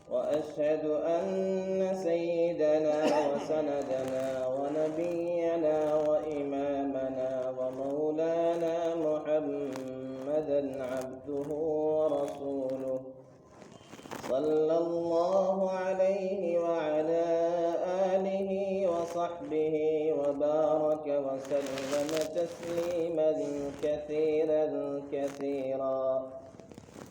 وأشهد أن سيدنا وسندنا ونبينا وإمامنا ومولانا محمدا عبده ورسوله صلى الله عليه وعلى آله وصحبه وبارك وسلم تسليما كثيرا كثيرا.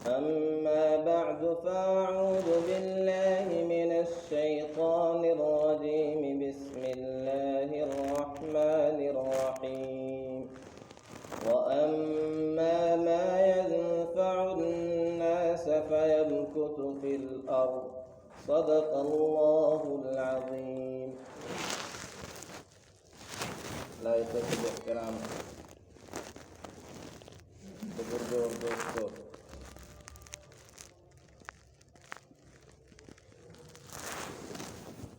أما بعد فأعوذ بالله من الشيطان الرجيم. بسم الله الرحمن الرحيم. وأما ما ينفع الناس فيمكث في الأرض. صدق الله العظيم. لا يتسب احترام بزرگوں اور دوستوں،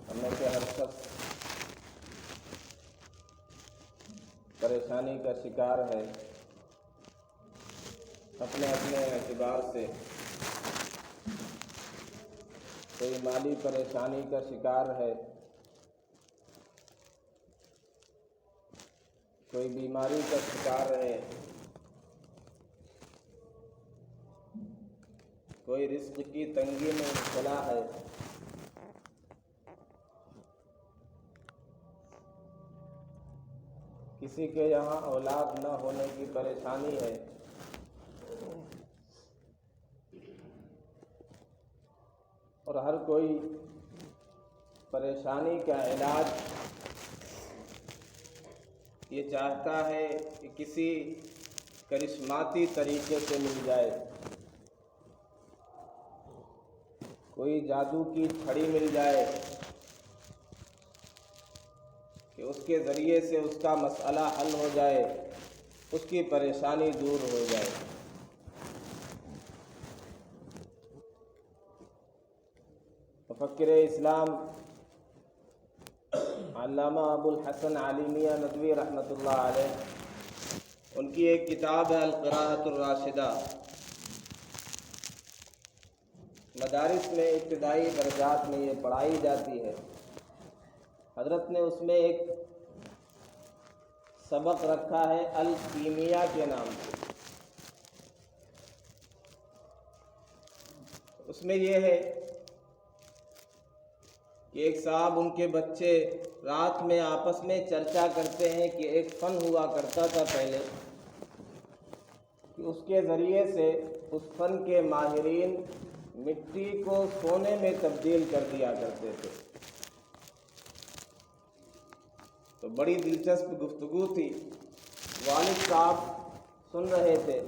ہم میں سے ہر شخص پریشانی کا شکار ہے اپنے اعتبار سے. کوئی مالی پریشانی کا شکار ہے، کوئی بیماری کا شکار ہے، کوئی رزق کی تنگی میں مبتلا ہے. کسی کے یہاں اولاد نہ ہونے کی پریشانی ہے. اور ہر کوئی پریشانی کا علاج یہ چاہتا ہے کہ کسی کرشماتی طریقے سے مل جائے، کوئی جادو کی چھڑی مل جائے کہ اس کے ذریعے سے اس کا مسئلہ حل ہو جائے، اس کی پریشانی دور ہو جائے. مفکر اسلام علامہ ابو الحسن علی میاں ندوی رحمۃ اللہ علیہ، ان کی ایک کتاب ہے القراءۃ الراشدہ. مدارس میں ابتدائی درجات میں یہ پڑھائی جاتی ہے. حضرت نے اس میں ایک سبق رکھا ہے الکیمیا کے نام سے. اس میں یہ ہے کہ ایک صاحب ان کے بچے رات میں آپس میں چرچا کرتے ہیں کہ ایک فن ہوا کرتا تھا پہلے کہ اس کے ذریعے سے اس فن کے ماہرین مٹی کو سونے میں تبدیل کر دیا کرتے تھے. تو بڑی دلچسپ گفتگو تھی. والد صاحب سن رہے تھے.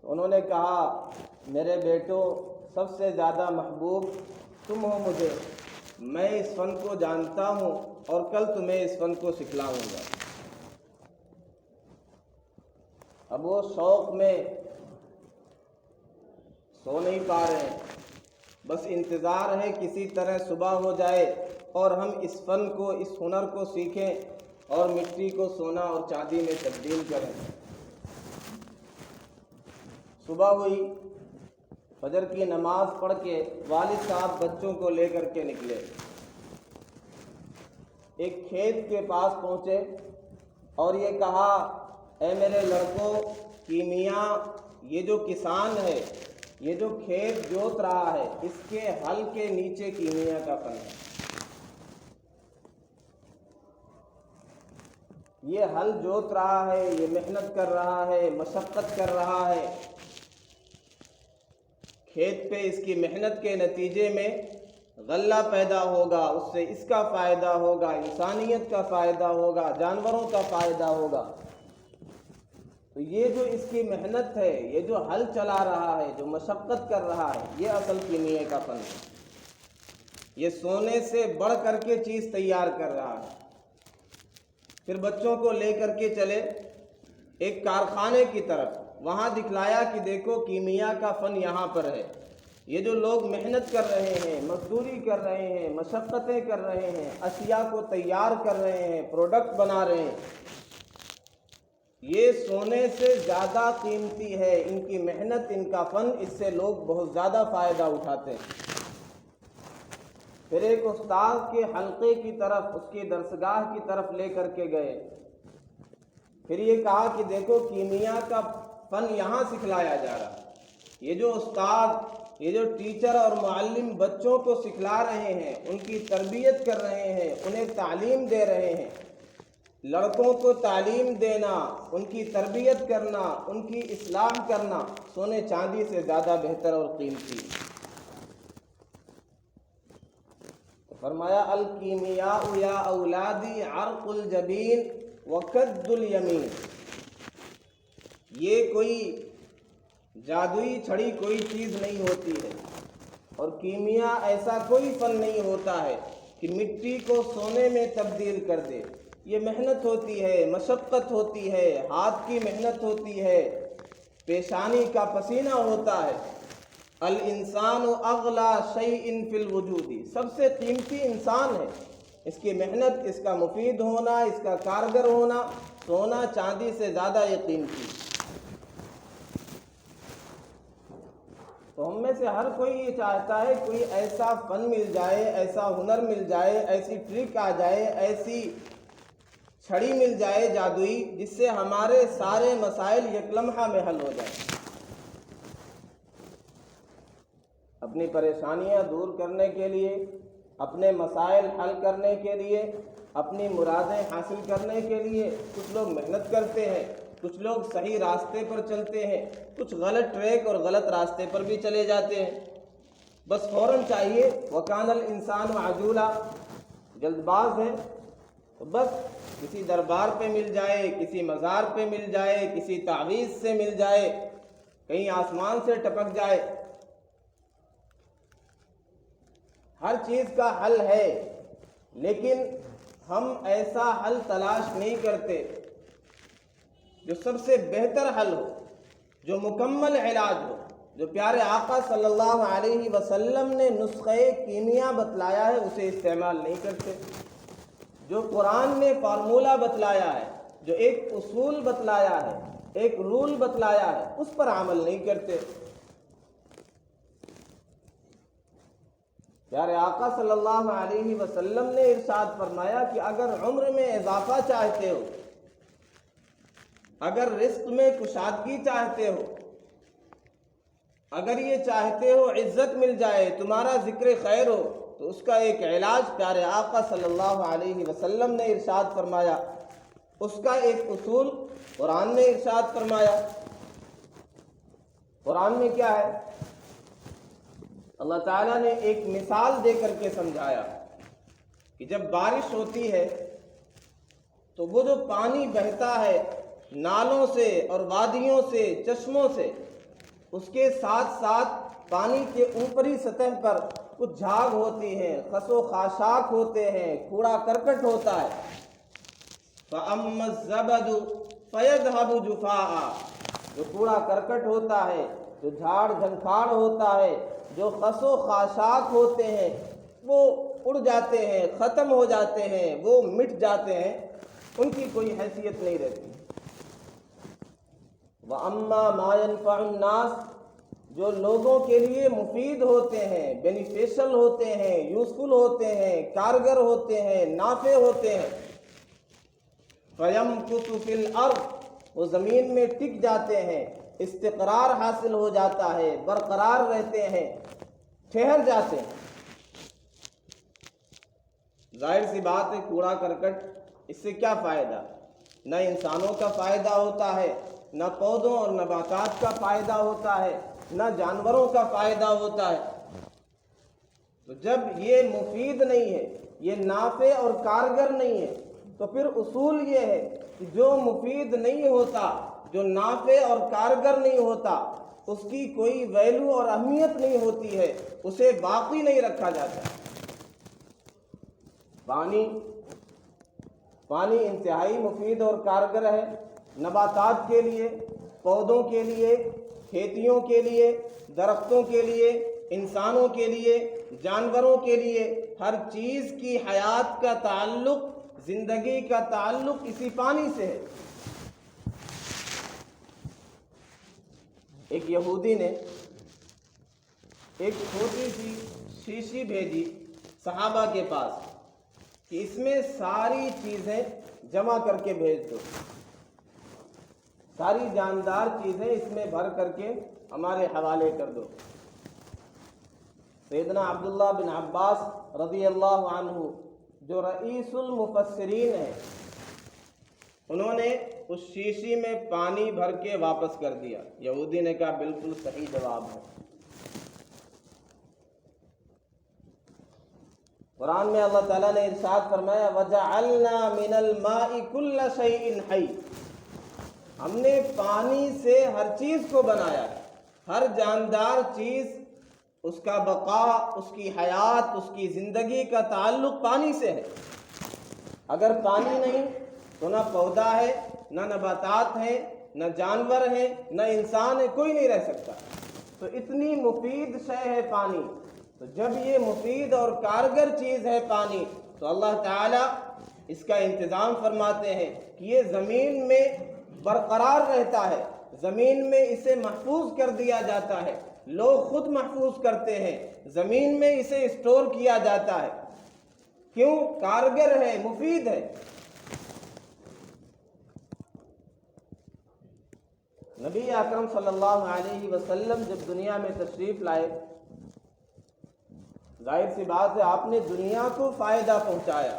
انہوں نے کہا میرے بیٹو سب سے زیادہ محبوب تم ہو مجھے، میں اس فن کو جانتا ہوں اور کل تمہیں اس فن کو سکھلاؤں گا. اب وہ شوق میں سو نہیں پا رہے ہیں، بس انتظار ہے کسی طرح صبح ہو جائے اور ہم اس فن کو، اس ہنر کو سیکھیں اور مٹی کو سونا اور چاندی میں تبدیل کریں. صبح ہوئی، فجر کی نماز پڑھ کے والد صاحب بچوں کو لے کر کے نکلے. ایک کھیت کے پاس پہنچے اور یہ کہا اے میرے لڑکوں، کیمیا، یہ جو کسان ہے، یہ جو کھیت جوت رہا ہے، اس کے ہل کے نیچے کیمیا کا فن ہے. یہ ہل جوت رہا ہے، یہ محنت کر رہا ہے، مشقت کر رہا ہے. کھیت پہ اس کی محنت کے نتیجے میں غلہ پیدا ہوگا، اس سے اس کا فائدہ ہوگا، انسانیت کا فائدہ ہوگا، جانوروں کا فائدہ ہوگا. تو یہ جو اس کی محنت ہے، یہ جو ہل چلا رہا ہے، جو مشقت کر رہا ہے، یہ اصل کیمیے کا فن ہے. یہ سونے سے بڑھ کر کے چیز تیار کر رہا ہے. پھر بچوں کو لے کر کے چلے ایک کارخانے کی طرف. وہاں دکھلایا کہ دیکھو کیمیا کا فن یہاں پر ہے. یہ جو لوگ محنت کر رہے ہیں، مزدوری کر رہے ہیں، مشقتیں کر رہے ہیں، اشیاء کو تیار کر رہے ہیں، پروڈکٹ بنا رہے ہیں، یہ سونے سے زیادہ قیمتی ہے، ان کی محنت، ان کا فن، اس سے لوگ بہت زیادہ فائدہ اٹھاتے ہیں۔ پھر ایک استاد کے حلقے کی طرف، اس کی درسگاہ کی طرف لے کر کے گئے، پھر یہ کہا کہ دیکھو کیمیا کا فن یہاں سکھلایا جا رہا ہے، یہ جو استاد، یہ جو ٹیچر اور معلم بچوں کو سکھلا رہے ہیں، ان کی تربیت کر رہے ہیں، انہیں تعلیم دے رہے ہیں، لڑکوں کو تعلیم دینا، ان کی تربیت کرنا، ان کی اصلاح کرنا سونے چاندی سے زیادہ بہتر اور قیمتی ہے۔ فرمایا الکیمیاء یا اولادی عرق الجبین وقد الیمین، یہ کوئی جادوئی چھڑی کوئی چیز نہیں ہوتی ہے، اور کیمیا ایسا کوئی فن نہیں ہوتا ہے کہ مٹی کو سونے میں تبدیل کر دے۔ یہ محنت ہوتی ہے، مشقت ہوتی ہے، ہاتھ کی محنت ہوتی ہے، پیشانی کا پسینہ ہوتا ہے۔ الانسان اغلا شیء فی الوجود، سب سے قیمتی انسان ہے، اس کی محنت، اس کا مفید ہونا، اس کا کارگر ہونا سونا چاندی سے زیادہ یہ قیمتی۔ تو ہم میں سے ہر کوئی یہ چاہتا ہے کوئی ایسا فن مل جائے، ایسا ہنر مل جائے، ایسی ٹرک آ جائے، ایسی چھڑی مل جائے جادوئی، جس سے ہمارے سارے مسائل یک لمحہ میں حل ہو جائیں۔ اپنی پریشانیاں دور کرنے کے لیے، اپنے مسائل حل کرنے کے لیے، اپنی مرادیں حاصل کرنے کے لیے کچھ لوگ محنت کرتے ہیں، کچھ لوگ صحیح راستے پر چلتے ہیں، کچھ غلط ٹریک اور غلط راستے پر بھی چلے جاتے ہیں۔ بس فوراً چاہیے، وَكَانَ الْإِنسَانُ عَجُولًا، جلد باز ہے، تو بس کسی دربار پہ مل جائے، کسی مزار پہ مل جائے، کسی تعویذ سے مل جائے، کہیں آسمان سے ٹپک جائے۔ ہر چیز کا حل ہے، لیکن ہم ایسا حل تلاش نہیں کرتے جو سب سے بہتر حل ہو، جو مکمل علاج ہو، جو پیارے آقا صلی اللہ علیہ وسلم نے نسخہ کیمیا بتلایا ہے اسے استعمال نہیں کرتے، جو قرآن نے فارمولہ بتلایا ہے، جو ایک اصول بتلایا ہے، ایک رول بتلایا ہے، اس پر عمل نہیں کرتے۔ پیارے آقا صلی اللہ علیہ وسلم نے ارشاد فرمایا کہ اگر عمر میں اضافہ چاہتے ہو، اگر رزق میں کشادگی چاہتے ہو، اگر یہ چاہتے ہو عزت مل جائے، تمہارا ذکر خیر ہو، تو اس کا ایک علاج پیارے آقا صلی اللہ علیہ وسلم نے ارشاد فرمایا، اس کا ایک اصول قرآن نے ارشاد فرمایا۔ قرآن میں کیا ہے؟ اللہ تعالیٰ نے ایک مثال دے کر کے سمجھایا کہ جب بارش ہوتی ہے تو وہ جو پانی بہتا ہے نالوں سے اور وادیوں سے، چشموں سے، اس کے ساتھ ساتھ پانی کے اوپری سطح پر کچھ جھاگ ہوتی ہیں، خس و خاشاک ہوتے ہیں، کوڑا کرکٹ ہوتا ہے۔ فَأَمَّا الزَّبَدُ فَيَذْهَبُ جُفَاءً، جو کوڑا کرکٹ ہوتا ہے، جو جھاڑ جھنکھاڑ ہوتا ہے، جو خس و خاشاک ہوتے ہیں، وہ اڑ جاتے ہیں، ختم ہو جاتے ہیں، وہ مٹ جاتے ہیں، ان کی کوئی حیثیت نہیں رہتی۔ وَأَمَّا مَا يَنْفَعُ النَّاسَ، جو لوگوں کے لیے مفید ہوتے ہیں، بینیفیشل ہوتے ہیں، یوزفل ہوتے ہیں، کارگر ہوتے ہیں، نافع ہوتے ہیں، فَيَمْكُثُ فِي الْأَرْضِ، وہ زمین میں ٹک جاتے ہیں، استقرار حاصل ہو جاتا ہے، برقرار رہتے ہیں، ٹھہر جاتے ہیں۔ ظاہر سی بات ہے کوڑا کرکٹ، اس سے کیا فائدہ؟ نہ انسانوں کا فائدہ ہوتا ہے، نہ پودوں اور نباتات کا فائدہ ہوتا ہے، نہ جانوروں کا فائدہ ہوتا ہے۔ تو جب یہ مفید نہیں ہے، یہ نافع اور کارگر نہیں ہے، تو پھر اصول یہ ہے کہ جو مفید نہیں ہوتا، جو نافع اور کارگر نہیں ہوتا، اس کی کوئی ویلیو اور اہمیت نہیں ہوتی ہے، اسے باقی نہیں رکھا جاتا۔ پانی انتہائی مفید اور کارگر ہے، نباتات کے لیے، پودوں کے لیے، کھیتیوں کے لیے، درختوں کے لیے، انسانوں کے لیے، جانوروں کے لیے، ہر چیز کی حیات کا تعلق، زندگی کا تعلق اسی پانی سے ہے۔ ایک یہودی نے ایک چھوٹی سی شیشی بھیجی صحابہ کے پاس کہ اس میں ساری چیزیں جمع کر کے بھیج دو، ساری جاندار چیزیں اس میں بھر کر کے ہمارے حوالے کر دو۔ سیدنا عبداللہ بن عباس رضی اللہ عنہ جو رئیس المفسرین ہیں، انہوں نے اس شیشی میں پانی بھر کے واپس کر دیا۔ یہودی نے کہا بالکل صحیح جواب ہے۔ قرآن میں اللہ تعالیٰ نے ارشاد فرمایا وَجَعَلْنَا مِنَ الْمَاءِ كُلَّ شَيْءٍ حَيٍّ، ہم نے پانی سے ہر چیز کو بنایا ہے۔ ہر جاندار چیز، اس کا بقا، اس کی حیات، اس کی زندگی کا تعلق پانی سے ہے۔ اگر پانی نہیں تو نہ پودا ہے، نہ نباتات ہیں، نہ جانور ہیں، نہ انسان ہے، کوئی نہیں رہ سکتا۔ تو اتنی مفید شے ہے پانی۔ تو جب یہ مفید اور کارگر چیز ہے پانی، تو اللہ تعالیٰ اس کا انتظام فرماتے ہیں کہ یہ زمین میں برقرار رہتا ہے، زمین میں اسے محفوظ کر دیا جاتا ہے، لوگ خود محفوظ کرتے ہیں، زمین میں اسے اسٹور کیا جاتا ہے۔ کیوں؟ کارگر ہے، مفید ہے۔ نبی اکرم صلی اللہ علیہ وسلم جب دنیا میں تشریف لائے، ظاہر سی بات ہے آپ نے دنیا کو فائدہ پہنچایا،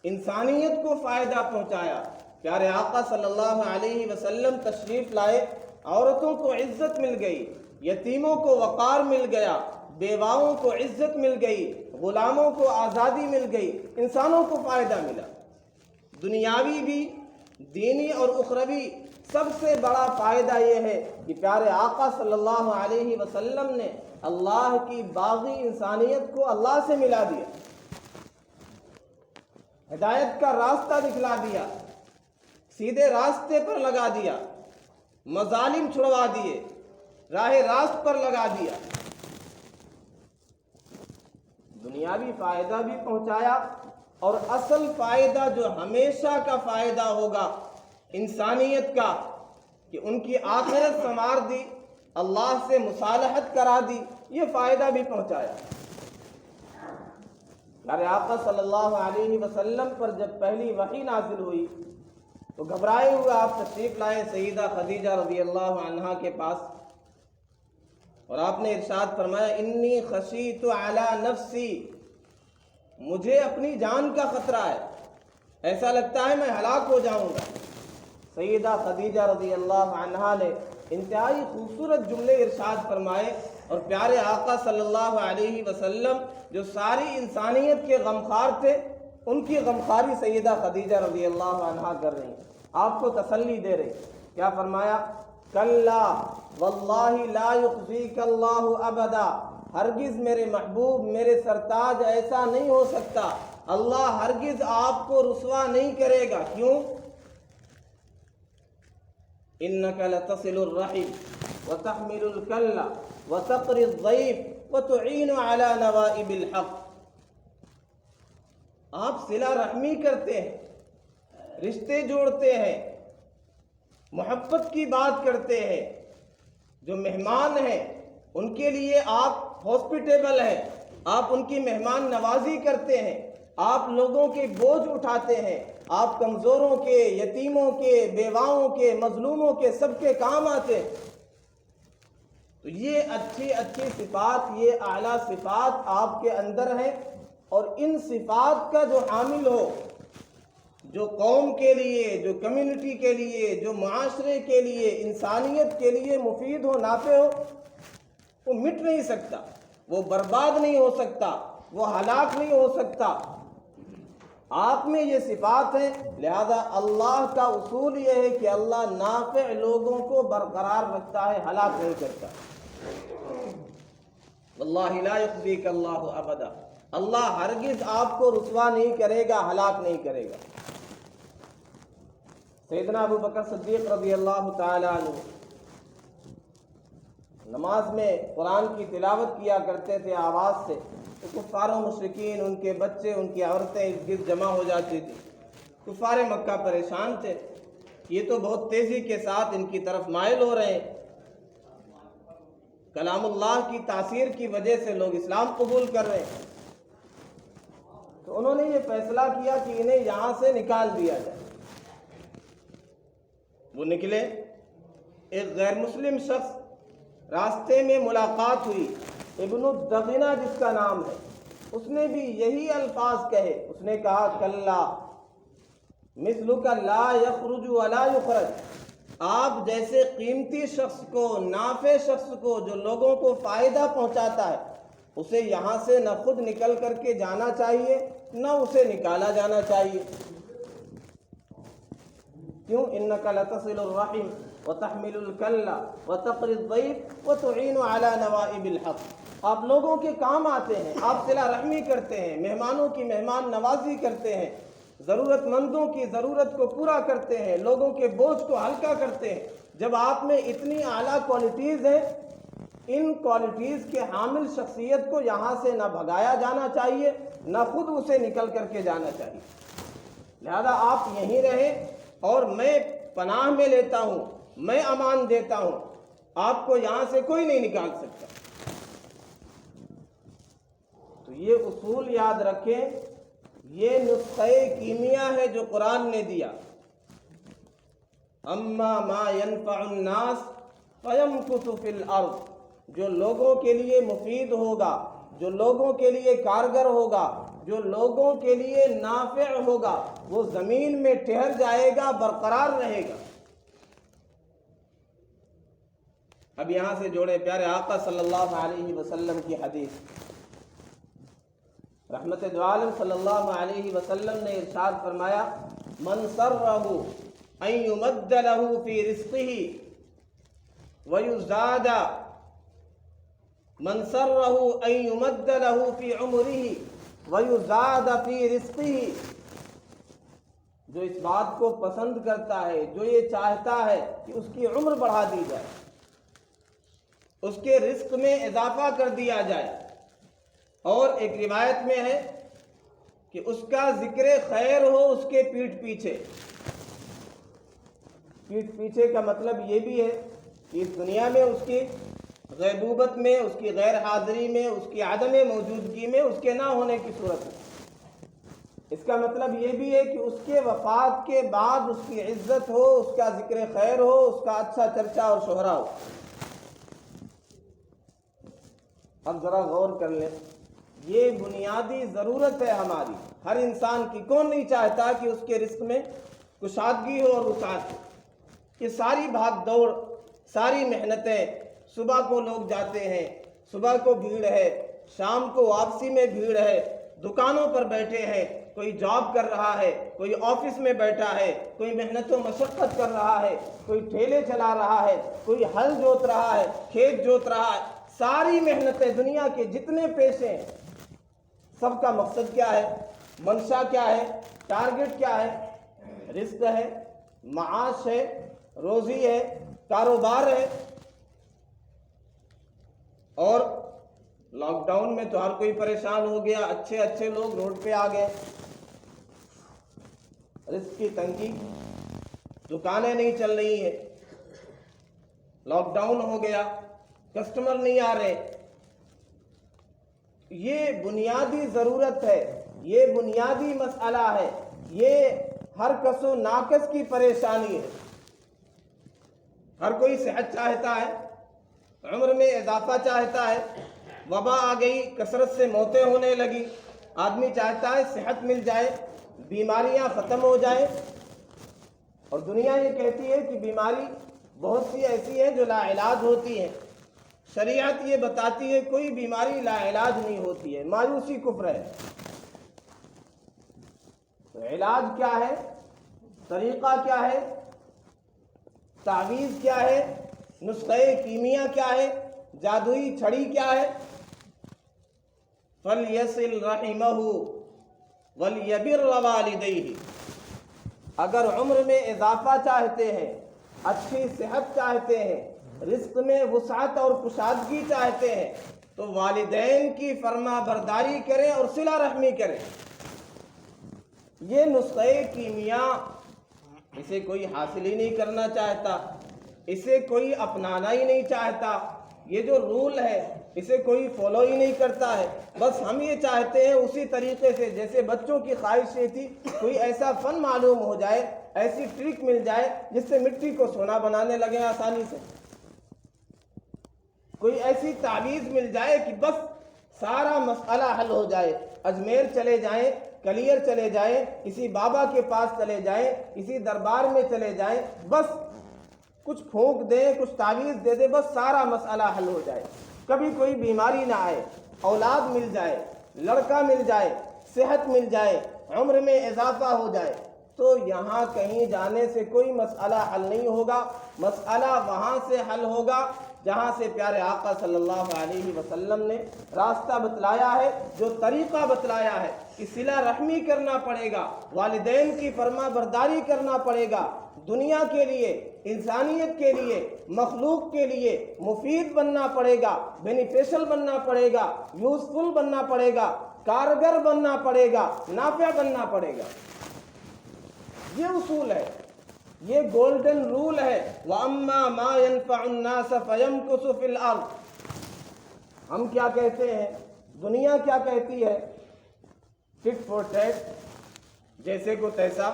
انسانیت کو فائدہ پہنچایا۔ پیارے آقا صلی اللہ علیہ وسلم تشریف لائے، عورتوں کو عزت مل گئی، یتیموں کو وقار مل گیا، بیواؤں کو عزت مل گئی، غلاموں کو آزادی مل گئی، انسانوں کو فائدہ ملا۔ دنیاوی بھی، دینی اور اخروی، سب سے بڑا فائدہ یہ ہے کہ پیارے آقا صلی اللہ علیہ وسلم نے اللہ کی باغی انسانیت کو اللہ سے ملا دیا، ہدایت کا راستہ دکھلا دیا، سیدھے راستے پر لگا دیا، مظالم چھڑوا دیے، راہ راست پر لگا دیا، دنیاوی فائدہ بھی پہنچایا، اور اصل فائدہ جو ہمیشہ کا فائدہ ہوگا انسانیت کا، کہ ان کی آخرت سنوار دی، اللہ سے مصالحت کرا دی، یہ فائدہ بھی پہنچایا۔ پیارے آقا صلی اللہ علیہ وسلم پر جب پہلی وحی نازل ہوئی تو گھبرائے ہوئے آپ تشریف لائے سیدہ خدیجہ رضی اللہ عنہا کے پاس، اور آپ نے ارشاد فرمایا انی خشیت علی نفسی، مجھے اپنی جان کا خطرہ ہے، ایسا لگتا ہے میں ہلاک ہو جاؤں گا۔ سیدہ خدیجہ رضی اللہ عنہا نے انتہائی خوبصورت جملے ارشاد فرمائے، اور پیارے آقا صلی اللہ علیہ وسلم جو ساری انسانیت کے غمخوار تھے، ان کی غمخواری سیدہ خدیجہ رضی اللہ عنہا کر رہی ہیں، آپ کو تسلی دے رہی۔ کیا فرمایا؟ کلا واللہ لا یخزیک اللہ ابدا، ہرگز میرے محبوب، میرے سرتاج ایسا نہیں ہو سکتا، اللہ ہرگز آپ کو رسوا نہیں کرے گا۔ کیوں؟ انک لتصل الرحم وتحمل الکل وتقری الضیف وتعین علی نوائب الحق، آپ صلہ رحمی کرتے ہیں، رشتے جوڑتے ہیں، محبت کی بات کرتے ہیں، جو مہمان ہیں ان کے لیے آپ ہاسپٹیبل ہیں، آپ ان کی مہمان نوازی کرتے ہیں، آپ لوگوں کے بوجھ اٹھاتے ہیں، آپ کمزوروں کے، یتیموں کے، بیواؤں کے، مظلوموں کے، سب کے کام آتے ہیں۔ تو یہ اچھی اچھی صفات، یہ اعلیٰ صفات آپ کے اندر ہیں، اور ان صفات کا جو حامل ہو، جو قوم کے لیے، جو کمیونٹی کے لیے، جو معاشرے کے لیے، انسانیت کے لیے مفید ہو، نافع ہو، وہ مٹ نہیں سکتا، وہ برباد نہیں ہو سکتا، وہ ہلاک نہیں ہو سکتا۔ آپ میں یہ صفات ہیں، لہذا اللہ کا اصول یہ ہے کہ اللہ نافع لوگوں کو برقرار رکھتا ہے، ہلاک نہیں کرتا۔ واللہ لا یخزیک اللہ ابدا، اللہ ہرگز آپ کو رسوا نہیں کرے گا، ہلاک نہیں کرے گا۔ سیدنا ابو بکر صدیق رضی اللہ تعالی عنہ نماز میں قرآن کی تلاوت کیا کرتے تھے آواز سے، تو کفار و مشرکین، ان کے بچے، ان کی عورتیں ارد گرد جمع ہو جاتی تھی۔ کفار مکہ پریشان تھے، یہ تو بہت تیزی کے ساتھ ان کی طرف مائل ہو رہے ہیں، کلام اللہ کی تاثیر کی وجہ سے لوگ اسلام قبول کر رہے ہیں، تو انہوں نے یہ فیصلہ کیا کہ انہیں یہاں سے نکال دیا جائے۔ وہ نکلے، ایک غیر مسلم شخص راستے میں ملاقات ہوئی، ابن الدغنہ جس کا نام ہے، اس نے بھی یہی الفاظ کہے۔ اس نے کہا کلا مثلک لا یخرج ولا یخرج، آپ جیسے قیمتی شخص کو، نافع شخص کو، جو لوگوں کو فائدہ پہنچاتا ہے، اسے یہاں سے نہ خود نکل کر کے جانا چاہیے نہ اسے نکالا جانا چاہیے۔ کیوں؟ انک لتصل الرحم وتحمل الکل وتقری الضیف وتعین علی نوائب الحق، آپ لوگوں کے کام آتے ہیں، آپ صلہ رحمی کرتے ہیں، مہمانوں کی مہمان نوازی کرتے ہیں، ضرورت مندوں کی ضرورت کو پورا کرتے ہیں، لوگوں کے بوجھ کو ہلکا کرتے ہیں۔ جب آپ میں اتنی اعلیٰ کوالٹیز ہیں، ان کوالٹیز کے حامل شخصیت کو یہاں سے نہ بھگایا جانا چاہیے نہ خود اسے نکل کر کے جانا چاہیے، لہذا آپ یہیں رہیں اور میں پناہ میں لیتا ہوں، میں امان دیتا ہوں، آپ کو یہاں سے کوئی نہیں نکال سکتا۔ تو یہ اصول یاد رکھیں، یہ نسخہ کیمیا ہے جو قرآن نے دیا۔ اما ما ينفع الناس فيمكث في الارض، جو لوگوں کے لیے مفید ہوگا، جو لوگوں کے لیے کارگر ہوگا، جو لوگوں کے لیے نافع ہوگا، وہ زمین میں ٹھہر جائے گا، برقرار رہے گا۔ اب یہاں سے جوڑے پیارے آقا صلی اللہ علیہ وسلم کی حدیث۔ رحمت دو عالم صلی اللہ علیہ وسلم نے ارشاد فرمایا، من سرہ ان یمد لہ فی رزقہ ویزاد، من سرہ ان یمد لہ فی عمرہ ویزاد فی رزقہ، جو اس بات کو پسند کرتا ہے، جو یہ چاہتا ہے کہ اس کی عمر بڑھا دی جائے، اس کے رزق میں اضافہ کر دیا جائے، اور ایک روایت میں ہے کہ اس کا ذکر خیر ہو اس کے پیٹھ پیچھے۔ پیٹھ پیچھے کا مطلب یہ بھی ہے کہ اس دنیا میں اس کی غیبوبت میں، اس کی غیر حاضری میں، اس کی عدم موجودگی میں، اس کے نہ ہونے کی صورت میں۔ اس کا مطلب یہ بھی ہے کہ اس کے وفات کے بعد اس کی عزت ہو، اس کا ذکر خیر ہو، اس کا اچھا چرچا اور شہرہ ہو۔ اب ذرا غور کر لیں، یہ بنیادی ضرورت ہے ہماری، ہر انسان کی۔ کون نہیں چاہتا کہ اس کے رزق میں کشادگی ہو اور وسعت ہو؟ یہ ساری بھاگ دوڑ، ساری محنتیں، صبح کو لوگ جاتے ہیں، صبح کو بھیڑ ہے، شام کو واپسی میں بھیڑ ہے، دکانوں پر بیٹھے ہیں، کوئی جاب کر رہا ہے، کوئی آفس میں بیٹھا ہے، کوئی محنت و مشقت کر رہا ہے، کوئی ٹھیلے چلا رہا ہے، کوئی ہل جوت رہا ہے، کھیت جوت رہا ہے۔ ساری محنتیں، دنیا کے جتنے پیشے ہیں، سب کا مقصد کیا ہے؟ منشا کیا ہے؟ ٹارگٹ کیا ہے؟ رزق ہے، معاش ہے، روزی ہے، کاروبار ہے۔ اور لاک ڈاؤن میں تو ہر کوئی پریشان ہو گیا، اچھے اچھے لوگ روڈ پہ آ گئے، رزق کی تنگی، دکانیں نہیں چل رہی ہیں، لاک ڈاؤن ہو گیا، کسٹمر نہیں آ رہے۔ یہ بنیادی ضرورت ہے، یہ بنیادی مسئلہ ہے، یہ ہر کس و ناقص کی پریشانی ہے۔ ہر کوئی صحت چاہتا ہے، عمر میں اضافہ چاہتا ہے، وبا آ گئی، کثرت سے موتیں ہونے لگی، آدمی چاہتا ہے صحت مل جائے، بیماریاں ختم ہو جائیں۔ اور دنیا یہ کہتی ہے کہ بیماری بہت سی ایسی ہیں جو لا علاج ہوتی ہیں، شریعت یہ بتاتی ہے کوئی بیماری لا علاج نہیں ہوتی ہے، مایوسی کفر ہے۔ تو علاج کیا ہے؟ طریقہ کیا ہے؟ تعویذ کیا ہے؟ نسخہ کیمیا کیا ہے؟ جادوئی چھڑی کیا ہے؟ فَلْيَصِلْ رَحِمَهُ وَلْيَبِرَّ وَالِدَيْهِ، اگر عمر میں اضافہ چاہتے ہیں، اچھی صحت چاہتے ہیں، رزق میں وسعت اور کشادگی چاہتے ہیں، تو والدین کی فرما برداری کریں اور صلہ رحمی کریں۔ یہ نسخہ کیمیا، اسے کوئی حاصل ہی نہیں کرنا چاہتا، اسے کوئی اپنانا ہی نہیں چاہتا، یہ جو رول ہے اسے کوئی فالو ہی نہیں کرتا ہے. بس ہم یہ چاہتے ہیں اسی طریقے سے جیسے بچوں کی خواہش یہ تھی کوئی ایسا فن معلوم ہو جائے, ایسی ٹرک مل جائے جس سے مٹی کو سونا بنانے لگے آسانی سے, کوئی ایسی تعویذ مل جائے کہ بس سارا مسئلہ حل ہو جائے. اجمیر چلے جائیں, کلیر چلے جائیں, کسی بابا کے پاس چلے جائیں, کسی دربار میں چلے جائیں, بس کچھ پھونک دیں, کچھ تعویذ دے دیں, بس سارا مسئلہ حل ہو جائے. کبھی کوئی بیماری نہ آئے, اولاد مل جائے, لڑکا مل جائے, صحت مل جائے, عمر میں اضافہ ہو جائے. تو یہاں کہیں جانے سے کوئی مسئلہ حل نہیں ہوگا. مسئلہ وہاں سے حل ہوگا جہاں سے پیارے آقا صلی اللہ علیہ وسلم نے راستہ بتلایا ہے, جو طریقہ بتلایا ہے کہ صلہ رحمی کرنا پڑے گا, والدین کی فرما برداری کرنا پڑے گا, دنیا کے لیے, انسانیت کے لیے, مخلوق کے لیے مفید بننا پڑے گا, بینیفیشل بننا پڑے گا, یوزفل بننا پڑے گا, کارگر بننا پڑے گا, نافع بننا پڑے گا. یہ اصول ہے, یہ گولڈن رول ہے. وَأَمَّا مَا يَنْفَعُ النَّاسَ فَيَمْكُثُ فِي الْأَرْضِ. ہم کیا کہتے ہیں, دنیا کیا کہتی ہے, ٹٹ فور ٹیٹ, جیسے کو تیسا.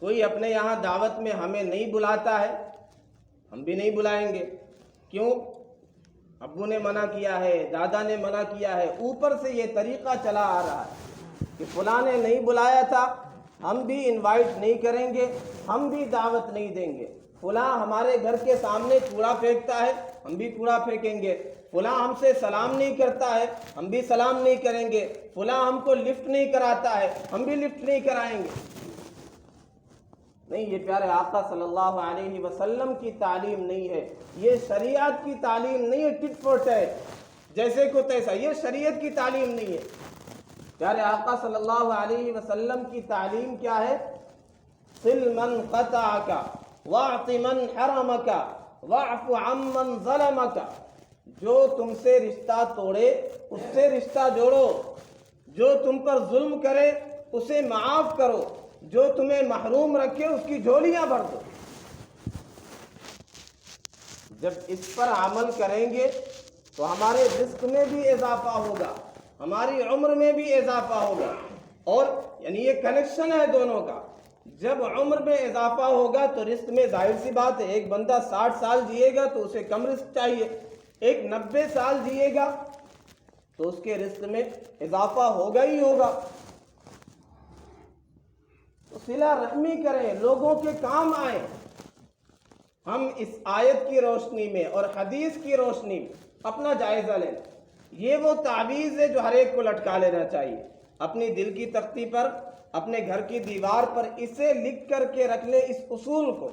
کوئی اپنے یہاں دعوت میں ہمیں نہیں بلاتا ہے, ہم بھی نہیں بلائیں گے. کیوں؟ ابو نے منع کیا ہے, دادا نے منع کیا ہے, اوپر سے یہ طریقہ چلا آ رہا ہے کہ فلاں نے نہیں بلایا تھا, ہم بھی انوائٹ نہیں کریں گے, ہم بھی دعوت نہیں دیں گے. فلاں ہمارے گھر کے سامنے کوڑا پھینکتا ہے, ہم بھی کوڑا پھینکیں گے. فلاں ہم سے سلام نہیں کرتا ہے, ہم بھی سلام نہیں کریں گے. فلاں ہم کو لفٹ نہیں کراتا ہے, ہم بھی لفٹ نہیں کرائیں گے. نہیں, یہ پیارے آقا صلی اللہ علیہ وسلم کی تعلیم نہیں ہے, یہ شریعت کی تعلیم نہیں ہے. ٹٹ فور ٹیٹ, جیسے کو تیسا, یہ شریعت کی تعلیم نہیں ہے. پیارے آقا صلی اللہ علیہ وسلم کی تعلیم کیا ہے؟ صل من قطعک واعط من حرمک واعف عمن ظلمک. جو تم سے رشتہ توڑے اس سے رشتہ جوڑو, جو تم پر ظلم کرے اسے معاف کرو, جو تمہیں محروم رکھے اس کی جھولیاں بھر دو. جب اس پر عمل کریں گے تو ہمارے رزق میں بھی اضافہ ہوگا, ہماری عمر میں بھی اضافہ ہوگا. اور یعنی یہ کنیکشن ہے دونوں کا. جب عمر میں اضافہ ہوگا تو رزق میں, ظاہر سی بات ہے, ایک بندہ 60 سال جیے گا تو اسے کم رزق چاہیے, ایک 90 سال جیے گا تو اس کے رزق میں اضافہ ہوگا ہی ہوگا. تو صلہ رحمی کریں, لوگوں کے کام آئیں. ہم اس آیت کی روشنی میں اور حدیث کی روشنی میں اپنا جائزہ لیں. یہ وہ تعویذ ہے جو ہر ایک کو لٹکا لینا چاہیے اپنی دل کی تختی پر, اپنے گھر کی دیوار پر. اسے لکھ کر کے رکھ لیں اس اصول کو.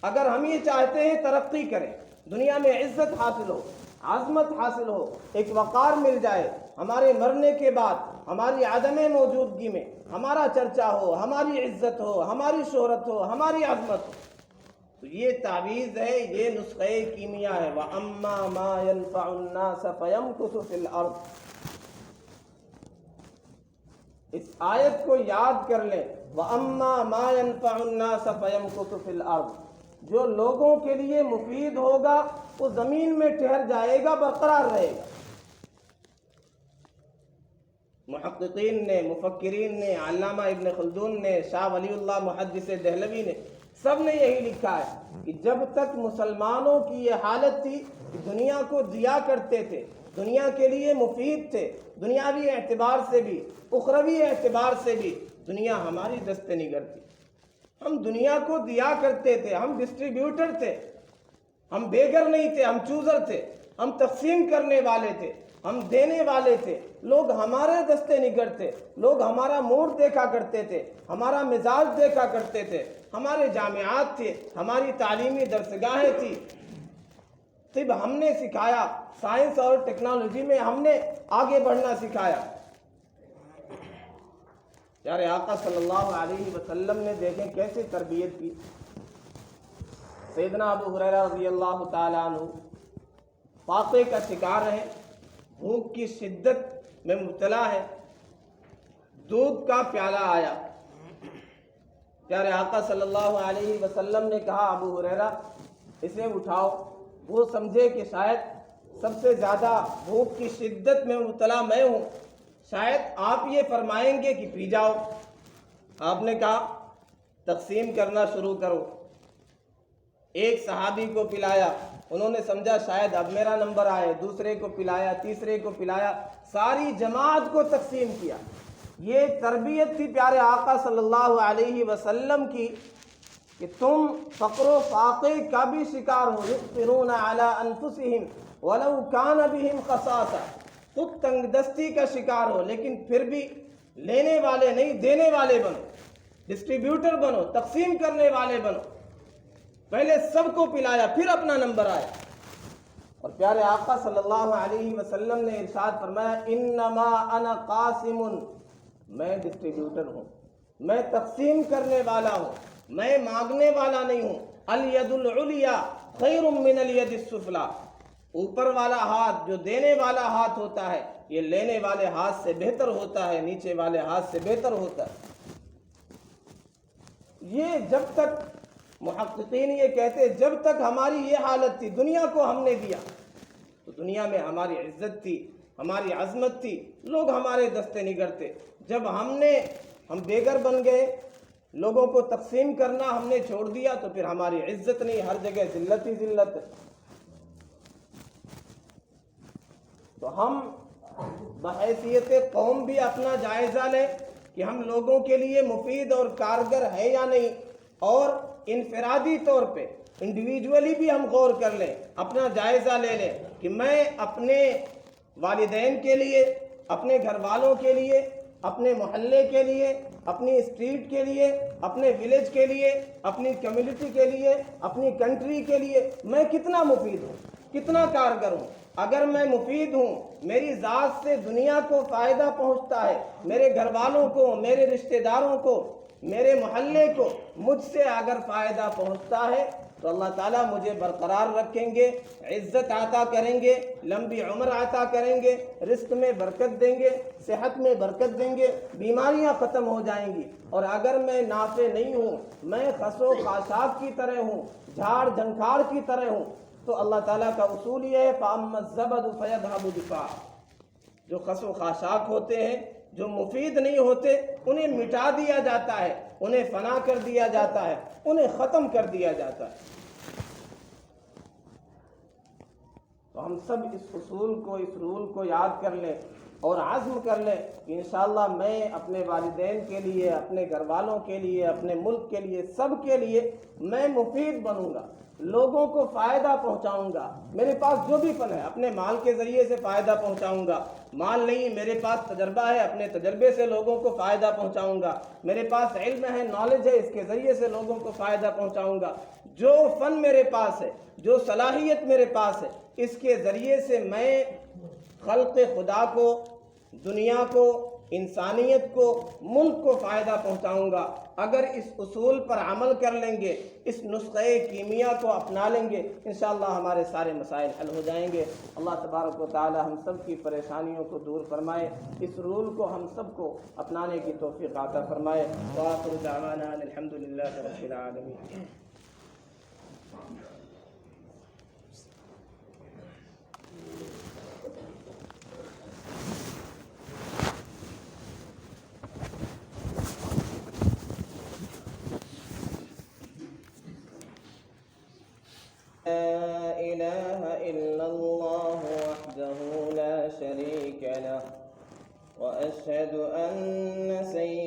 اگر ہم یہ چاہتے ہیں ترقی کریں, دنیا میں عزت حاصل ہو, عظمت حاصل ہو, ایک وقار مل جائے, ہمارے مرنے کے بعد ہماری عدم موجودگی میں ہمارا چرچا ہو, ہماری عزت ہو, ہماری شہرت ہو, ہماری عظمت ہو, تو یہ تعویذ ہے, یہ نسخہ کیمیا ہے. وَأَمَّا مَا يَنْفَعُ النَّاسَ فَيَمْكُثُ فِي الْأَرْضِ. اس آیت کو یاد کر لیں. وَأَمَّا مَا يَنْفَعُ النَّاسَ فَيَمْكُثُ فِي الْأَرْضِ. جو لوگوں کے لیے مفید ہوگا وہ زمین میں ٹھہر جائے گا, برقرار رہے گا. محققین نے, مفکرین نے, علامہ ابن خلدون نے, شاہ ولی اللہ محدث دہلوی نے, سب نے یہی لکھا ہے کہ جب تک مسلمانوں کی یہ حالت تھی کہ دنیا کو دیا کرتے تھے, دنیا کے لیے مفید تھے, دنیاوی اعتبار سے بھی, اخروی اعتبار سے بھی, دنیا ہماری دست نگر تھی. ہم دنیا کو دیا کرتے تھے, ہم ڈسٹریبیوٹر تھے, ہم بیگر نہیں تھے, ہم چوزر تھے, ہم تقسیم کرنے والے تھے, ہم دینے والے تھے. لوگ ہمارے دستے نگر تھے, لوگ ہمارا موڈ دیکھا کرتے تھے, ہمارا مزاج دیکھا کرتے تھے, ہمارے جامعات تھے, ہماری تعلیمی درسگاہیں تھی. طب ہم نے سکھایا, سائنس اور ٹیکنالوجی میں ہم نے آگے بڑھنا سکھایا. پیارے آقا صلی اللہ علیہ وسلم نے دیکھیں کیسے تربیت کی. سیدنا ابو ہریرہ رضی اللہ تعالیٰ عنہ فاقے کا شکار ہیں, بھوک کی شدت میں مبتلا ہے. دودھ کا پیالہ آیا, پیارے آقا صلی اللہ علیہ وسلم نے کہا ابو ہریرہ اسے اٹھاؤ, وہ سمجھے کہ شاید سب سے زیادہ بھوک کی شدت میں مبتلا میں ہوں، شاید آپ یہ فرمائیں گے کہ پی جاؤ۔ آپ نے کہا تقسیم کرنا شروع کرو۔ ایک صحابی کو پلایا، انہوں نے سمجھا شاید اب میرا نمبر آئے، دوسرے کو پلایا، تیسرے کو پلایا، ساری جماعت کو تقسیم کیا۔ یہ تربیت تھی پیارے آقا صلی اللہ علیہ وسلم کی کہ تم فقر و فاقے کا بھی شکار ہو، یؤثرون علی انفسہم ولو کان بہم خصاصہ، خود تنگ دستی کا شکار ہو لیکن پھر بھی لینے والے نہیں، دینے والے بنو، ڈسٹریبیوٹر بنو، تقسیم کرنے والے بنو۔ پہلے سب کو پلایا، پھر اپنا نمبر آیا۔ اور پیارے آقا صلی اللہ علیہ وسلم نے ارشاد فرمایا انما انا قاسم، میں ڈسٹریبیوٹر ہوں، میں تقسیم کرنے والا ہوں، میں مانگنے والا نہیں ہوں۔ الید العلیٰ خیر من الید السفلی، اوپر والا ہاتھ جو دینے والا ہاتھ ہوتا ہے یہ لینے والے ہاتھ سے بہتر ہوتا ہے، نیچے والے ہاتھ سے بہتر ہوتا ہے۔ یہ جب تک محققین یہ کہتے جب تک ہماری یہ حالت تھی، دنیا کو ہم نے دیا تو دنیا میں ہماری عزت تھی، ہماری عظمت تھی، لوگ ہمارے دستے نہیں کرتے۔ جب ہم بے گھر بن گئے، لوگوں کو تقسیم کرنا ہم نے چھوڑ دیا تو پھر ہماری عزت نہیں، ہر جگہ ذلت ہی ذلت ہے۔ تو ہم بحیثیت قوم بھی اپنا جائزہ لیں کہ ہم لوگوں کے لیے مفید اور کارگر ہے یا نہیں، اور انفرادی طور پہ انڈیویجولی بھی ہم غور کر لیں، اپنا جائزہ لے لیں کہ میں اپنے والدین کے لیے، اپنے گھر والوں کے لیے، اپنے محلے کے لیے، اپنی اسٹریٹ کے لیے، اپنے ولیج کے لیے، اپنی کمیونٹی کے لیے، اپنی کنٹری کے لیے میں کتنا مفید ہوں، کتنا کارگر ہوں۔ اگر میں مفید ہوں، میری ذات سے دنیا کو فائدہ پہنچتا ہے، میرے گھر والوں کو، میرے رشتہ داروں کو، میرے محلے کو مجھ سے اگر فائدہ پہنچتا ہے تو اللہ تعالیٰ مجھے برقرار رکھیں گے، عزت عطا کریں گے، لمبی عمر عطا کریں گے، رزق میں برکت دیں گے، صحت میں برکت دیں گے، بیماریاں ختم ہو جائیں گی۔ اور اگر میں نافع نہیں ہوں، میں خس و خاشاک کی طرح ہوں، جھاڑ جھنکھاڑ کی طرح ہوں، تو اللہ تعالیٰ کا اصول یہ ہے فَأَمَّا الزَّبَدُ فَيَذْهَبُ جُفَاءً، جو خس و خاشاک ہوتے ہیں، جو مفید نہیں ہوتے، انہیں مٹا دیا جاتا ہے، انہیں فنا کر دیا جاتا ہے، انہیں ختم کر دیا جاتا ہے۔ تو ہم سب اس اصول کو، اس رول کو یاد کر لیں اور عزم کر لیں کہ انشاءاللہ میں اپنے والدین کے لیے، اپنے گھر والوں کے لیے، اپنے ملک کے لیے، سب کے لیے میں مفید بنوں گا، لوگوں کو فائدہ پہنچاؤں گا۔ میرے پاس جو بھی فن ہے اپنے مال کے ذریعے سے فائدہ پہنچاؤں گا، مال نہیں میرے پاس تجربہ ہے، اپنے تجربے سے لوگوں کو فائدہ پہنچاؤں گا، میرے پاس علم ہے، نالج ہے، اس کے ذریعے سے لوگوں کو فائدہ پہنچاؤں گا۔ جو فن میرے پاس ہے، جو صلاحیت میرے پاس ہے، اس کے ذریعے سے میں خلق خدا کو، دنیا کو، انسانیت کو، ملک کو فائدہ پہنچاؤں گا۔ اگر اس اصول پر عمل کر لیں گے، اس نسخہ کیمیا کو اپنا لیں گے، انشاءاللہ ہمارے سارے مسائل حل ہو جائیں گے۔ اللہ تبارک و تعالی ہم سب کی پریشانیوں کو دور فرمائے، اس رول کو ہم سب کو اپنانے کی توفیق عطا فرمائے۔ وآخر دعوانا ان الحمد للہ رب العالمین۔ لا إله إلا الله وحده لا شريك له وأشهد أن سيدنا